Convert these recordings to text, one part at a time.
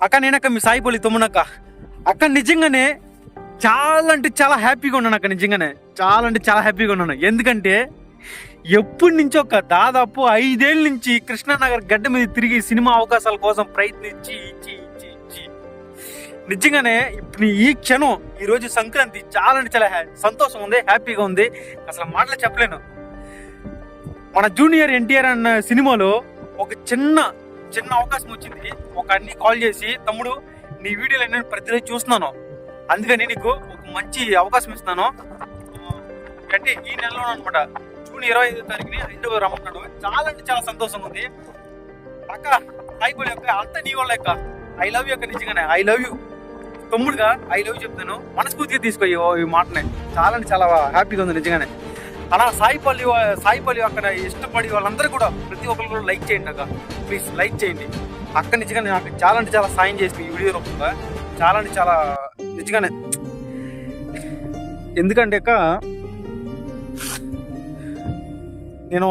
అక్క నేనక్క మీ సాయిపల్లి తమ్మునక్క. అక్క నిజంగానే చాలా అంటే చాలా హ్యాపీగా ఉన్నాను అక్క. నిజంగానే చాలా అంటే చాలా హ్యాపీగా ఉన్నాను. ఎందుకంటే ఎప్పటి నుంచో ఒక దాదాపు 5 ఏళ్ళ నుంచి కృష్ణానగర్ గడ్డ మీద తిరిగి సినిమా అవకాశాల కోసం ప్రయత్నించి ఇచ్చి నిజంగానే ఇప్పుడు ఈ క్షణం ఈరోజు సంక్రాంతి చాలా అంటే చాలా సంతోషం ఉంది, హ్యాపీగా ఉంది. అసలు మాటలు చెప్పలేను. మన జూనియర్ ఎన్టీఆర్ అన్న సినిమాలో ఒక చిన్న అవకాశం వచ్చింది. ఒక అన్ని కాల్ చేసి, తమ్ముడు నీ వీడియోలు నేను ప్రతిరోజు చూస్తున్నాను, అందుకని నీకు ఒక మంచి అవకాశం ఇస్తున్నాను అంటే ఈ నెలలో అనమాట, జూన్ 25వ తారీఖుని హైదరాబాద్ రమ్మన్నాడు. చాలా అంటే చాలా సంతోషం ఉంది అక్క. సాయిపల్లి అక్క అంతా నీ వాళ్ళ అక్క. ఐ లవ్ యూ అక్క. నిజంగానే ఐ లవ్ యూ తమ్ముడుగా ఐ లవ్ చెప్తాను. మనస్ఫూర్తిగా తీసుకో ఈ మాటనే. చాలా అంటే చాలా హ్యాపీగా ఉంది నిజంగానే. అలా సాయిపల్లి అక్కడ ఇష్టపడి వాళ్ళందరూ కూడా ప్రతి ఒక్కరు కూడా లైక్ చేయండి అక్క, ప్లీజ్ లైక్ చేయండి అక్క. నిజంగానే నాకు చాలా అంటే చాలా సాయం చేసింది ఈ వీడియో రూపంగా. చాలా అంటే చాలా నిజంగానే. ఎందుకంటే అక్క నేను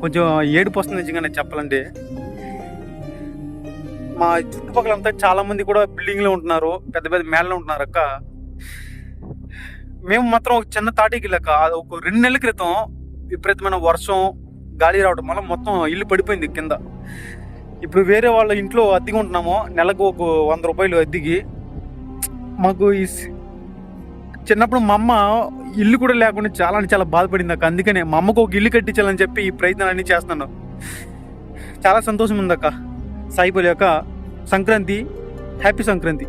కొంచెం ఏడుపు వస్తుంది నిజంగానే చెప్పాలంటే. మా చుట్టుపక్కలంతా చాలా మంది కూడా బిల్డింగ్లో ఉంటున్నారు, పెద్ద పెద్ద మేళ్ళలో ఉంటున్నారు అక్క. మేము మాత్రం ఒక చిన్న తాటికి వెళ్ళాక ఒక 2 నెలల క్రితం విపరీతమైన వర్షం గాలి రావడం వల్ల మొత్తం ఇల్లు పడిపోయింది కింద. ఇప్పుడు వేరే వాళ్ళ ఇంట్లో అద్దెగా ఉంటున్నాము, నెలకు ఒక 100 రూపాయలు అద్దెకి. మాకు ఈ చిన్నప్పుడు మా అమ్మ ఇల్లు కూడా లేకుండా చాలా అంటే చాలా బాధపడింది అక్క. అందుకనే మా అమ్మకు ఒక ఇల్లు కట్టించాలని చెప్పి ఈ ప్రయత్నాలన్నీ చేస్తున్నాను. చాలా సంతోషం ఉంది అక్క. సాయిపల్లి అక్క సంక్రాంతి, హ్యాపీ సంక్రాంతి.